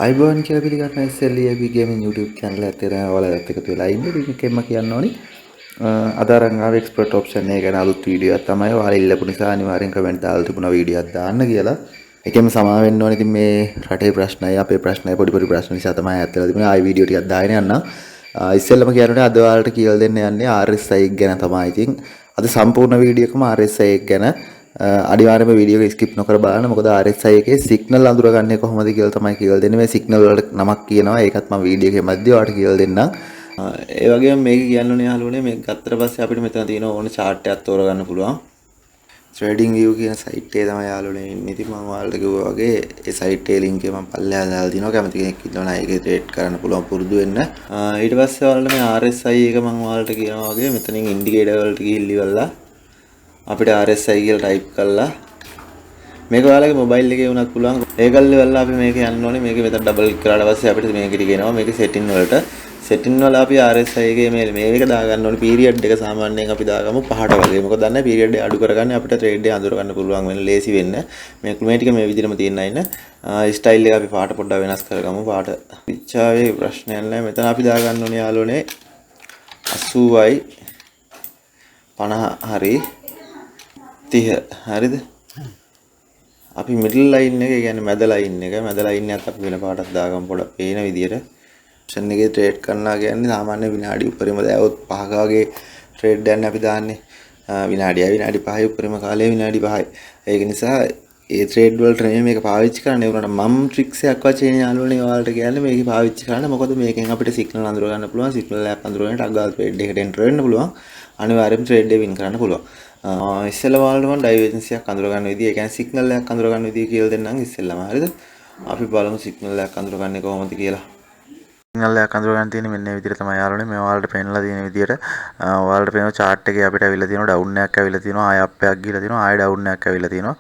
අයිබෝන් කියලා පිළිගන්න SLVIP ගේමින් YouTube channel එකේ තියෙන ඔයාලත් එකතු වෙලා ඉන්නේ. මේකෙන්ම කියන්න ඕනි. අද අරන් ආව එක්ස්පර්ට් ඔප්ෂන් එක ගැන අලුත් වීඩියෝ එකක් තමයි. ඔයාලා ඉල්ලපු නිසා අනිවාර්යෙන් කමෙන්ට් දාලා තිබුණා වීඩියෝ එකක් දාන්න කියලා. ඒකෙම සමා වෙන්න ඕනේ. ඉතින් මේ රටේ ප්‍රශ්නයි අපේ ප්‍රශ්නයි පොඩි පොඩි ප්‍රශ්න නිසා තමයි ඇත්තලා තිබුණේ. ආයි වීඩියෝ ටිකක් දාගෙන යන්න. ඉස්සෙල්ලම කියන්නේ අද ඔයාලට කියලා දෙන්න යන්නේ RSI එක ගැන තමයි. ඉතින් අද සම්පූර්ණ වීඩියෝ එකම RSI එක ගැන අනිවාර්යයෙන්ම වීඩියෝ එක ස්කිප් නොකර බලන්න. මොකද RSI එකේ සිග්නල් අඳුරගන්නේ කොහොමද කියලා තමයි කියලා දෙන්නේ. මේ සිග්නල් වලට නමක් කියනවා. ඒකත් මම වීඩියෝ එකේ මැද්දේ ඔයාලට කියලා දෙන්නම්. ඒ වගේම මේක කියන්න ඕනේ යාළුවනේ මේක ගත්තට පස්සේ අපිට මෙතන තියෙන ඕන chart එකක් තෝරගන්න පුළුවන්. trading view කියන site එකේ තමයි යාළුවනේ ඉන්නේ. ඉතින් මම ඔයාලට කිව්වා වගේ ඒ site එකේ link එක මම පල්ලෙහා දාලා තිනවා. කැමති කෙනෙක් ඉන්නවනම් ඒකේ trade කරන්න පුළුවන් පුරුදු වෙන්න. ඊට පස්සේ ඔයාලට මේ RSI එක මම ඔයාලට කියනවා වගේ මෙතනින් indicator වලට ගිහිල්ලි වෙලා අපිට RSI කියලා type කරලා මේක ඔයාලගේ මොබයිල් එකේ වුණත් පුළුවන්. ඒකල්ලි වෙලා අපි මේක යන්න ඕනේ. මේක මෙතන ඩබල් ක්ලික් කරාට පස්සේ අපිට මේකට ගෙනවා. මේක setting වලට. setting වල අපි RSI එකේ මේක දාගන්න ඕනේ. period එක සාමාන්‍යයෙන් අපි දාගමු 5ට වගේ. මොකද දන්නේ period එක අඩු කරගන්න අපිට trade එක අඳුර ගන්න පුළුවන් වෙන ලේසි වෙන්න. මේ ටික මේ විදිහටම තියෙන ඉන්න. style එක අපි පාට පොඩ්ඩක් වෙනස් කරගමු. පාට පිච්චාවේ ප්‍රශ්නයක් නැහැ. මෙතන අපි දාගන්න ඕනේ යාළුවනේ 80යි 50 හරි 30 හරිද? අපි මිඩල් ලයින් එක කියන්නේ මැද ලයින් එක එකත් අපි වෙන පාටක් දාගමු පොඩක් පේන විදියට. ඔප්ෂන් එකේ ට්‍රේඩ් කරනවා කියන්නේ සාමාන්‍ය විනාඩි උඩරිම දැවොත් 5ක වගේ ට්‍රේඩ් යන්නේ අපි දාන්නේ. විනාඩි 5යි උඩරිම කාලය විනාඩි 5යි. ඒක නිසා ඒ ට්‍රේඩ් වලට නෙමෙයි මේක පාවිච්චි කරන්නේ. උනට මම ට්‍රික්ස් එකක් වචේ යාළුවනේ ඔයාලට කියන්නේ මේක පාවිච්චි කරන්න. මොකද මේකෙන් අපිට සිග්නල් අඳුර ගන්න පුළුවන්. සිග්නල් එකක් අඳුරගෙන ටක් ගාලා ට්‍රේඩ් එකට එන්ටර් වෙන්න පුළුවන්. අනිවාර්යයෙන්ම ට්‍රේඩ් එක වින් කරන්න පුළුවන්. ඉස්සෙල්ලා ඔයාලට මම ඩයිවර්ජන්ස් එකක් අඳුර ගන්න විදිය, ඒ කියන්නේ සිග්නල් එකක් අඳුර ගන්න විදිය කියලා දෙන්නම් ඉස්සෙල්ලාම. හරිද? අපි බලමු සිග්නල් එකක් අඳුරගන්නේ කොහොමද කියලා. සිග්නල් එකක් අඳුරගන්න තියෙන්නේ මෙන්න මේ විදිහට තමයි යාළුවනේ. මේ ඔයාලට පෙන්නලා තියෙන විදියට ඔයාලට පේනවා chart එකේ අපිට අවිලා තියෙනවා ඩවුන් එකක් අවිලා තියෙනවා, ආය අප් එකක් ගිහලා තියෙනවා, ආය ඩවුන් එකක් අවිලා තියෙනවා.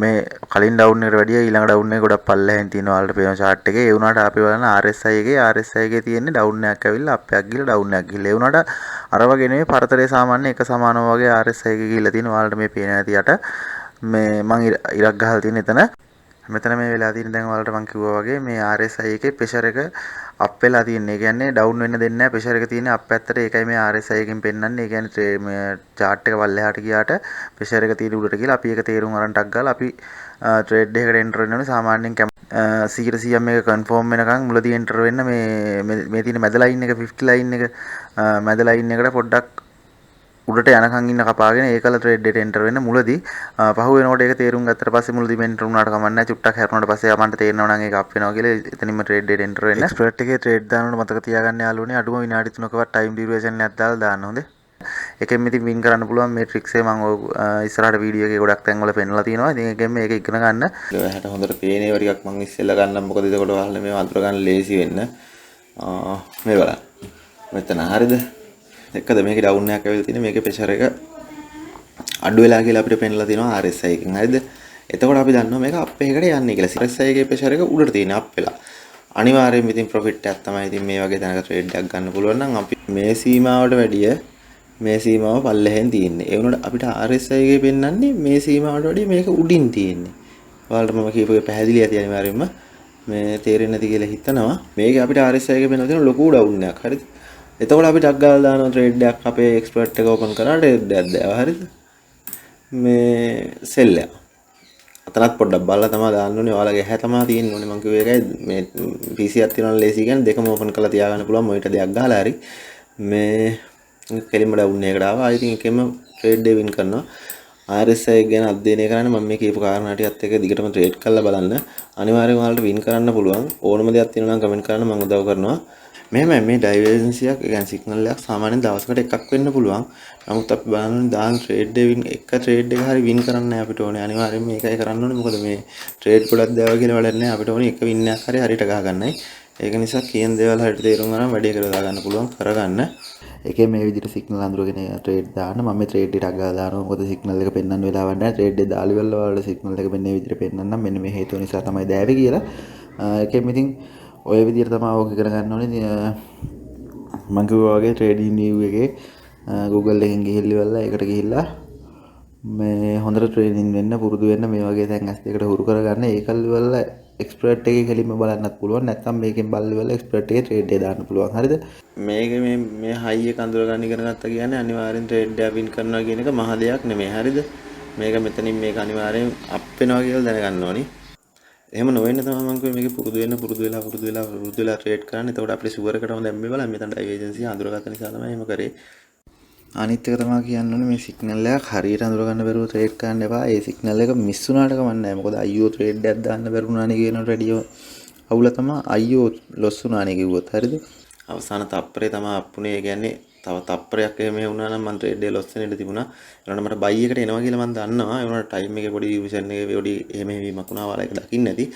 මේ කලින් ඩවුන් එකට වැඩිය ඊළඟ ඩවුන් එක ගොඩක් පල්ලෙහෙන් තියෙනවා ඔයාලට පේනවා chart එකේ. ඒ වුණාට අපි බලන RSI එකේ තියෙන්නේ ඩවුන් එකක් ඇවිල්ලා අප් එකක් ගිහලා ඩවුන් එකක් ගිහලා. ඒ වුණාට අර වගේ නෙමෙයි පරතරය සාමාන්‍ය එක සමානව වගේ RSI එකේ ගිහලා තියෙනවා. ඔයාලට මේ පේන ඇති යට මේ මම ඉරක් ගහලා තියෙන එතන. මෙතන මේ වෙලා තියෙන දැන් ඔයාලට මම කිව්වා වගේ මේ RSI එකේ ප්‍රෙෂර් එක අප් වෙලා තියෙන්නේ. ඒ කියන්නේ ඩවුන් වෙන්න දෙන්නේ නැහැ. ප්‍රෙෂර් එක තියෙන්නේ අප් පැත්තට. ඒකයි මේ RSI එකෙන් පෙන්වන්නේ. ඒ කියන්නේ මේ chart එක පල්ලෙහාට ගියාට ප්‍රෙෂර් එක තියෙන උඩට කියලා අපි ඒක තේරුම් අරන් ටක් ගාලා අපි ට්‍රේඩ් එකකට එන්ටර් වෙන්න ඕනේ. සාමාන්‍යයෙන් 100% මේක කන්ෆර්ම් වෙනකන් මුලදී එන්ටර් වෙන්න මේ තියෙන මැද ලයින් එක 50 ලයින් එක මැද ලයින් එකට පොඩ්ඩක් උඩට යනකන් ඉන්න කපාගෙන ඒකල ට්‍රේඩ් එකට එන්ටර් වෙන්න මුලදී පහු වෙනකොට ඒක තේරුම් ගත්තට පස්සේ මුලදී එන්ටර් වුණාට කමක් නැහැ. චුට්ටක් හැරුණාට පස්සේ අපන්ට තේරෙනවා නම් ඒක අප් වෙනවා කියලා එතනින්ම ට්‍රේඩ් එකට එන්ටර් වෙන්න. එක්ස්පර්ට් එකේ ට්‍රේඩ් දානකොට මතක තියාගන්න යාළුවනේ අඩුම විනාඩි 3කවත් ටයිම් ඩියුරේෂන් එකක් දාලා දාන්න හොඳේ. එකෙන් ඉතින් වින් කරන්න පුළුවන් මේ ට්‍රික්ස් එක මම ඉස්සරහට වීඩියෝ එකේ ගොඩක් තැන්වල පෙන්නලා තියෙනවා. ඉතින් ඒකෙන් මේක ඉගෙන ගන්න. හැට හොඳට පේන ඒවා ටිකක් මම ඉස්සෙල්ලා ගන්නම්. මොකද එතකොට ඔයාලා මේව අඳුර ගන්න ලේසි වෙන්න. මේ බලන්න. මෙතන හරියද? එක්කද මේකේ ඩවුන් එකක් ඇවිල්ලා තියෙන්නේ. මේකේ ප්‍රෙෂර් එක අඩු වෙලා කියලා අපිට පෙන්නලා තියෙනවා RSI එකෙන්. හරියද? එතකොට අපි දන්නවා මේක අප් එකකට යන්නේ කියලා. RSI එකේ ප්‍රෙෂර් එක උඩට තියෙන අප් වෙලා. අනිවාර්යයෙන්ම ඉතින් ප්‍රොෆිට් එකක් තමයි ඉතින් මේ වගේ තැනක ට්‍රේඩ් එකක් ගන්න පුළුවන් නම් අපි මේ සීමාවට වැඩිය මේ සීමාව පල්ලෙහෙන් තියෙන්නේ. ඒ වුණාට අපිට RSI එකේ පෙන්වන්නේ මේ සීමාවට වැඩිය මේක උඩින් තියෙන්නේ. ඔයාලට මම කියපුවේ පැහැදිලි ඇති අනිවාර්යයෙන්ම මේ තේරෙන්නේ නැති කියලා හිතනවා. මේක අපිට RSI එකේ පෙන්වලා තියෙන ලොකු ඩවුන් එකක්. හරිද? එතකොට අපි ටක් ගාලා දානවා ට්‍රේඩ් එකක් අපේ එක්ස්පර්ට් එක ඕපන් කරලා ට්‍රේඩ් එකක් දානවා. හරිද? මේ සෙල් එක. අතනත් පොඩ්ඩක් බලලා තමයි දාන්න ඕනේ. ඔයාලගේ ඇහැ තමයි තියෙන්න ඕනේ. මම කිව්වේ ඒකයි මේ PC එකක් තියෙනවා ලේසි කියන්නේ දෙකම ඕපන් කරලා තියාගන්න පුළුවන්. මොනිටර් දෙයක් ගහලා හරි මේ කෙලින්ම ඩවුන් එකකට ආවා. ඉතින් එකෙම ට්‍රේඩ් එක වින් කරනවා. RSI ගැන අධ්‍යයනය කරන්න මම මේ කියපු කාරණා ටිකත් එක්ක දිගටම ට්‍රේඩ් කරලා බලන්න. අනිවාර්යයෙන් ඔයාලට වින් කරන්න පුළුවන්. ඕනම දෙයක් තියෙනවා නම් කමෙන්ට් කරන්න මම උදව් කරනවා. මෙහෙමයි මේ ඩයිවර්ජන්ස් එකක් ඒ කියන්නේ සිග්නල් එකක් සාමාන්‍යයෙන් දවසකට එකක් වෙන්න පුළුවන්. නමුත් අපි බලන්නේ දාන ට්‍රේඩ් එක ට්‍රේඩ් එක හරි වින් කරන්න අපිට ඕනේ. අනිවාර්යයෙන් මේකයි කරන්න ඕනේ. මොකද මේ ට්‍රේඩ් ගොඩක් දේවල් කියලා වැඩක් නැහැ. අපිට ඕනේ එක වින් එකක් හරි හරියට ගහ ගන්නයි. ඒක නිසා කියන දේවල් හරියට තේරුම් ගන්න වැඩි කරලා ගන්න පුළුවන් කරගන්න. ඒකේ මේ විදිහට සිග්නල් අඳුරගෙන ට්‍රේඩ් දාන්න මම මේ ට්‍රේඩ් එකක් ගාලා දානවා. මොකද සිග්නල් එක පෙන්වන්න වෙලාවක් නැහැ. ට්‍රේඩ් එක දාලි වල වල සිග්නල් එක මෙන්න මේ විදිහට පෙන්වන්නම්. මෙන්න මේ හේතුව නිසා තමයි දැවේ කියලා. ඒකෙම ඉතින් ඔය විදිහට තමයි ඕක ඉගෙන ගන්න ඕනේ. මම කිව්වා වගේ ට්‍රේඩින් view එකේ Google එකෙන් ගිහිල්ලා ඒකට ගිහිල්ලා මේ හොඳට ට්‍රේනින් වෙන්න පුරුදු වෙන්න මේ වගේ දැන් S2කට හුරු කරගන්න ඒකල් වල එක්ස්පර්ට් එකේ කෙලින්ම බලන්නත් පුළුවන්. නැත්නම් මේකෙන් බලලා එක්ස්පර්ට් එකේ ට්‍රේඩ් එක දාන්න පුළුවන්. හරිද? මේක මේ හයි එක අඳුර ගන්න ඉගෙන ගත්තා කියන්නේ අනිවාර්යෙන් ට්‍රේඩ් එක වින් කරනවා කියන එක මහ දෙයක් නෙමෙයි. හරිද? මේක මෙතනින් මේක අනිවාර්යෙන් අප් වෙනවා කියලා දැනගන්න ඕනි. එහෙම නොවෙන්න තමයි මම කිව්වේ මේක පුරුදු වෙලා ට්‍රේඩ් කරන්න. එතකොට අපිට ෂුවර් එකටම දැන් මේ බලන්න මෙතන ඩයිවර්ජන්සි අඳුරගත්ත නිසා තමයි එහෙම කරේ. අනිත් එක තමයි කියන්න ඕනේ මේ සිග්නල් එකක් හරියට අඳුර ගන්න බැරුව ට්‍රේඩ් කරන්න එපා. ඒ සිග්නල් එක මිස් වුණාට කමක් නැහැ. මොකද අයියෝ ට්‍රේඩ් එකක් දාන්න බැරුණානේ කියනට රෙඩියෝ අවුල තමයි අයියෝ ලොස් වුණානේ කිව්වොත්. හරිද? අවසාන තප්පරේ තමයි අප්පුනේ. ඒ කියන්නේ තව තප්පරයක් එහෙම වුණා නම් මම ට්‍රේඩ් එක ලොස් වෙන්න ඉඩ තිබුණා. ඒනොට මට බයි එකට එනවා කියලා මම දන්නවා. ඒ වුණාට ටයිම් එකේ පොඩි විෂන් එකේ පොඩි එහෙම වීමක් වුණා. ඔයාලා ඒක දකින්න ඇති.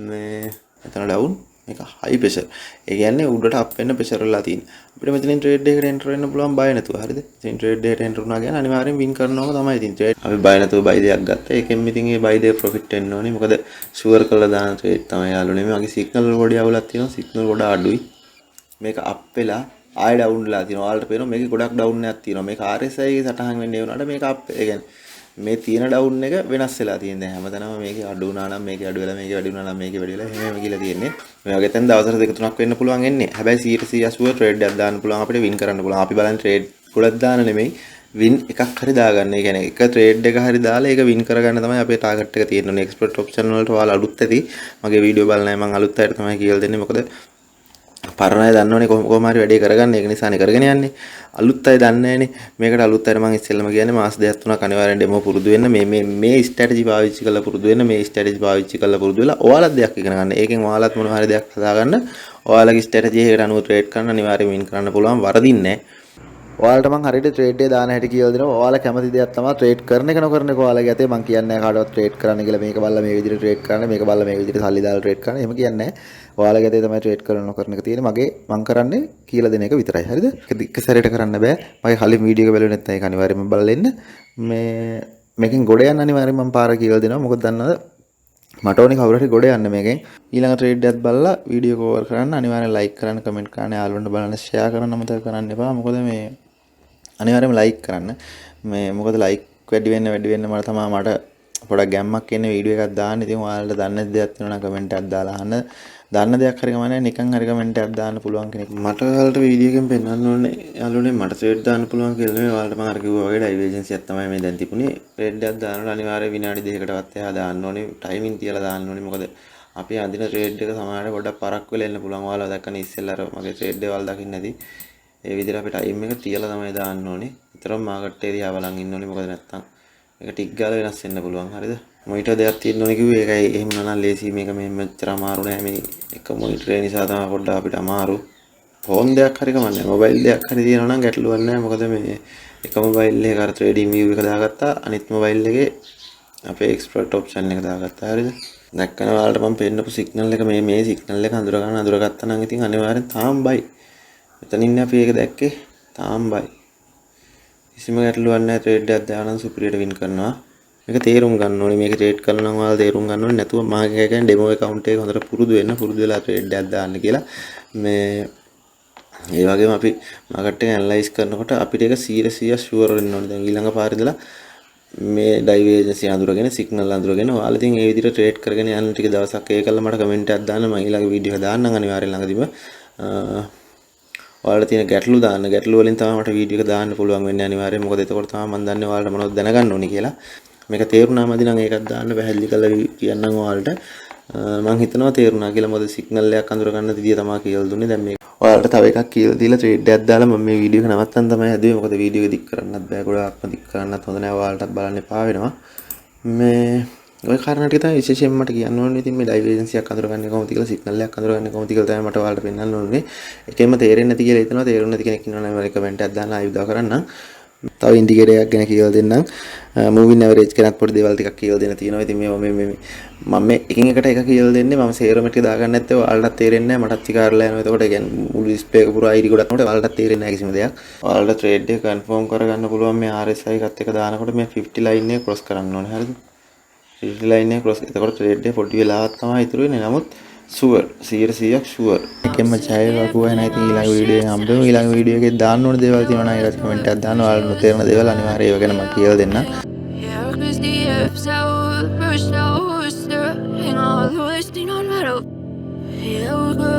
මේ එතන ඩවුන් මේක හයි ප්‍රෙෂර්. ඒ කියන්නේ උඩට අප් වෙන්න ප්‍රෙෂර් වෙලා තියෙන. අපිට මෙතනින් ට්‍රේඩ් එකකට එන්ටර් වෙන්න පුළුවන් බය නැතුව. හරිද? ඉතින් ට්‍රේඩ් එකට එන්ටර් වුණා කියන්නේ අනිවාර්යෙන් වින් කරනවම තමයි. ඉතින් ට්‍රේඩ් අපි බය නැතුව බයි දෙයක් ගත්තා. ඒකෙන් ඉතින් ඒ බයි දෙක ප්‍රොෆිට් වෙන්න ඕනේ. මොකද ෂුවර් කරලා දාන ට්‍රේඩ් තමයි යාළුවනේ. මගේ සිග්නල් වල පොඩි අවුලක් තියෙනවා. සිග්නල් ගොඩ අඩුයි. මේක අප් වෙලා ආයෙ ඩවුන් වෙලා තියෙනවා. ඔයාලට පේනවා මේකේ ගොඩක් ඩවුන් එකක් තියෙනවා. මේක RSI එකේ සටහන් වෙන්නේ වුණාට මේක අප්. ඒ කියන්නේ මේ තියෙන ඩවුන් එක වෙනස් වෙලා තියෙන දැන් හැමතැනම මේකේ අඩු වුණා නම් මේකේ අඩු වෙලා මේකේ වැඩි වුණා නම් මේකේ වැඩි වෙලා එහෙම කියලා තියෙන්නේ. මේ වගේ තැන් දවසට දෙක තුනක් වෙන්න පුළුවන් එන්නේ. හැබැයි 180 ට්‍රේඩ් එකක් දාන්න පුළුවන් අපිට වින් කරන්න පුළුවන්. අපි බලන්නේ ට්‍රේඩ් ගොඩක් දාන්න නෙමෙයි වින් එකක් හරි දාගන්න. ඒ කියන්නේ එක ට්‍රේඩ් එක හරි දාලා ඒක වින් කරගන්න තමයි අපේ ටාගට් එක තියෙන්නේ. එක්ස්පර්ට් ඔප්ෂන් වලට ඔයාලා අලුත් ඇති. මගේ වීඩියෝ බලන්නේ මම අලුත් අයට තමයි කියලා දෙන්නේ. මොකද පරණ අය දන්නවනේ කොහොම හරි වැඩේ කරගන්න. ඒක නිසානේ කරගෙන යන්නේ. අලුත් අය දන්නේ නැහනේ. මේකට අලුත් අය මම ඉස්සෙල්ලම කියන්නේ මාස දෙකක් තුනක් අනිවාර්යෙන් ඩෙමෝ පුරුදු වෙන්න. මේ ස්ට්‍රැටජි පාවිච්චි කරලා පුරුදු වෙන්න. මේ ස්ට්‍රැටජි පාවිච්චි කරලා පුරුදු වෙලා ඔයාලත් දෙයක් ඉගෙන ගන්න. ඒකෙන් ඔයාලත් මොනවා හරි දෙයක් හදාගන්න. ඔයාලගේ ස්ට්‍රැටජි එකකට අනුව ට්‍රේඩ් කරන්න අනිවාර්යෙන් වින් කරන්න පුළුවන්. වරදින්නේ නැහැ. ඔයාලට මම හරියට ට්‍රේඩ් එක දාන හැටි කියලා දෙනවා. ඔයාලා කැමති දෙයක් තමයි ට්‍රේඩ් කරන එක නොකරන එක ඔයාලගේ අතේ. මම කියන්නේ නැහැ කාටවත් ට්‍රේඩ් කරන්න කියලා. මේක බලලා මේ විදිහට ට්‍රේඩ් කරන්න, මේක බලලා මේ විදිහට සල්ලි දාලා ට්‍රේඩ් කරන්න. එහෙම කියන්නේ නැහැ. ඔයාලගේ අතේ තමයි ට්‍රේඩ් කරන නොකරන එක තියෙන්නේ. මම කරන්නේ කියලා දෙන එක විතරයි. හරිද? එක සැරේට කරන්න බෑ. මගේ කලින් වීඩියෝ එක බැලුවේ නැත්නම් ඒක අනිවාර්යයෙන්ම බලලා ඉන්න. මේකෙන් ගොඩ යන්න අනිවාර්යයෙන්ම මම පාර කියලා දෙනවා. මොකද දන්නවද? මට ඕනේ කවුරු හරි ගොඩ යන්න මේකෙන්. ඊළඟ ට්‍රේඩ් එකත් බලලා වීඩියෝ කවර් කරන්න අනිවාර්යෙන් ලයික් කරන්න, කමෙන්ට් කරන්න, යාළුවන්ට බලන්න, ෂෙයා කරන්න අමතක කරන්න එපා. මොකද මේ අනිවාර්යයෙන්ම ලයික් කරන්න. මොකද ලයික් වැඩි වෙන්න මට තමයි මට පොඩක් ගැම්මක් එන්නේ වීඩියෝ එකක් දාන්න. ඉතින් ඔයාලට දන්න දෙයක් තියෙනවා නම් කමෙන්ට් එකක් දාලා අහන්න. දන්න දෙයක් හරි ගමන්නේ නිකන් හරි කමෙන්ට් එකක් දාන්න පුළුවන් කෙනෙක්. මට ඔයාලට වීඩියෝ එකෙන් පෙන්වන්න ඕනේ යාළුවනේ මට ට්‍රේඩ් දාන්න පුළුවන් කියලා නෙමෙයි. ඔයාලට මම අර කිව්වා වගේ ඩයිවර්ජන්සි එකක් තමයි මේ දැන් තිබුණේ. ට්‍රේඩ් එකක් දානකොට අනිවාර්යයෙන් විනාඩි 2කටවත් එහා දාන්න ඕනේ. ටයිමින් තියලා දාන්න ඕනේ. මොකද අපි අඳින ට්‍රේඩ් එක සමහරවිට පොඩ්ඩක් පරක් වෙලා එන්න පුළුවන්. ඔයාලා දැක්කනේ ඉස්සෙල්ලා අර මගේ ට්‍රේඩ් දේවල් දකින්න නැති. ඒ විදිහට අපි ටයිම් එක තියලා තමයි දාන්න ඕනේ. විතරම මාකට් එක දිහා බලන් ඉන්න ඕනේ. මොකද නැත්තම් මේක ටික් ගාලා වෙනස් වෙන්න පුළුවන්. හරිද? මොනිටර් දෙයක් තියෙන්න ඕනේ කිව්වේ ඒකයි. එහෙම නනම් ලේසි මේක මෙච්චර අමාරු නෑ. මේ එක මොනිටර් නිසා තමයි පොඩ්ඩක් අපිට අමාරු. ෆෝන් දෙයක් හරි කමන්නේ. මොබයිල් දෙයක් හරි තියෙනවා නම් ගැටලුවක් නෑ. මොකද මේ එක මොබයිල් එකක අර ට්‍රේඩින් view එක දාගත්තා. අනිත් මොබයිල් එකේ අපේ එක්ස්පර්ට් ඔප්ෂන් එක දාගත්තා. හරිද? දැක්කම ඔයාලට මම පෙන්නපු සිග්නල් එක මේ සිග්නල් එක අඳුරගත්තා නම් ඉතින් අනිවාර්යෙන් තාම බයි. මෙතනින් අපි ඒක දැක්කේ තාම බයි. කිසිම ගැටලුවක් නැහැ. ට්‍රේඩ් එකක් දානනම් සුපිරියට වින් කරනවා. මේක තේරුම් ගන්න ඕනේ. මේක ට්‍රේඩ් කරනවා නම් ඔයාලා තේරුම් ගන්න ඕනේ. නැතුව මාගේ කියන්නේ ඩෙමෝ account එක හොඳට පුරුදු වෙලා ට්‍රේඩ් එකක් දාන්න කියලා. ඒ වගේම අපි මාකට් එක ඇනලයිස් කරනකොට අපිට ඒක 100% ෂුවර් වෙන්න ඕනේ. දැන් ඊළඟ පාරේ ඉඳලා මේ ඩයිවර්ජන්සි අඳුරගෙන සිග්නල් අඳුරගෙන ඔයාලා ඉතින් ඒ විදිහට ට්‍රේඩ් කරගෙන යන ටික දවසක් ඒකල්ලා මට කමෙන්ට් එකක් දාන්න. මම ඊළඟ වීඩියෝ එක දාන්නම් අනිවාර්යෙන් ළඟදීම. ඔයාලට තියෙන ගැටලු දාන්න. ගැටලු වලින් තමයි මට වීඩියෝ එක දාන්න පුළුවන් වෙන්නේ අනිවාර්යෙන්. මොකද එතකොට තමයි මම දන්නේ ඔයාලට මොනවද දැනගන්න ඕනේ කියලා. මේක තේරුණාම නම් ඒකත් දාන්න පැහැදිලි කරලා කියන්නම් ඔයාලට. මම හිතනවා තේරුණා කියලා. මොකද සිග්නල් එකක් අඳුර ගන්න විදිය තමයි කියලා දුන්නේ. දැන් මේක ඔයාලට තව එකක් කියලා දීලා ට්‍රේඩ් එකක් දාලා මම මේ වීඩියෝ එක නවත්තන්න තමයි හදුවේ. මොකද වීඩියෝ එක දික් කරන්නත් බෑ. ගොඩාක්ම දික් කරන්නත් හොඳ නෑ. ඔයාලටත් බලන්න එපා වෙනවා. ඔය කාරණා ටික තමයි විශේෂයෙන්ම මට කියන්න ඕනේ. ඉතින් මේ ඩයිවර්ජන්සි එකක් අඳුරගන්නේ කොහොමද කියලා, සිග්නල් එකක් අඳුරගන්නේ කොහොමද කියලා තමයි මට ඔයාලට පෙන්නන්න ඕනේ. එකෙන්ම තේරෙන්නේ නැති කියලා හිතනවා. තේරුන්නේ නැති කෙනෙක් ඉන්නවා නම් මම කමෙන්ට් එකක් දාන්න ආයෙ උදව් කරන්නම්. තව ඉන්ඩිකේටර් එකක් ගැන කියලා දෙන්නම්. මූවින් ඇවරේජ් ගැනත් පොඩි දේවල් ටිකක් කියලා දෙන්න තියෙනවා. ඉතින් මම එකින් එකට එක කියලා දෙන්නේ. මම සේරම ටික දාගන්න නැත්නම් ඔයාලට තේරෙන්නේ නැහැ. මටත් විකාරලා යනවා. එතකොට කියන්නේ මුළු ඩිස්ප්ලේ එක පුරා ID ගොඩක් නෝට ඔයාලට තේරෙන්නේ නැහැ කිසිම දෙයක්. ඔයාලට ට්‍රේඩ් එක කන්ෆර්ම් කරගන්න පුළුවන් මේ RSI එකත් එක දානකොට මේ 50 ලයින් එක ක්‍රොස් කරන්න ඕනේ. හරිද? 50 ලයින් එක ක්‍රොස්. එතකොට ට්‍රේඩ් එක පොඩි වෙලාවක් තමයි ඉතුරු වෙන්නේ. නමුත් ෂුවර් 100%ක් ෂුවර්. එකෙන්ම ජය වකුවා නැති ඊළඟ වීඩියෝ එකේ හම්බෙමු. ඊළඟ වීඩියෝ එකේ දාන්න ඕන දේවල් තියෙනවා නම් ඒකට කමෙන්ට් එකක් දාන්න. ඔයාලට තේරෙන දේවල් අනිවාර්යයෙන් ඒව ගැන මම කියලා දෙන්නම්. Yeah, 'cause the F's out, push out, hang all the wasting on Feels good.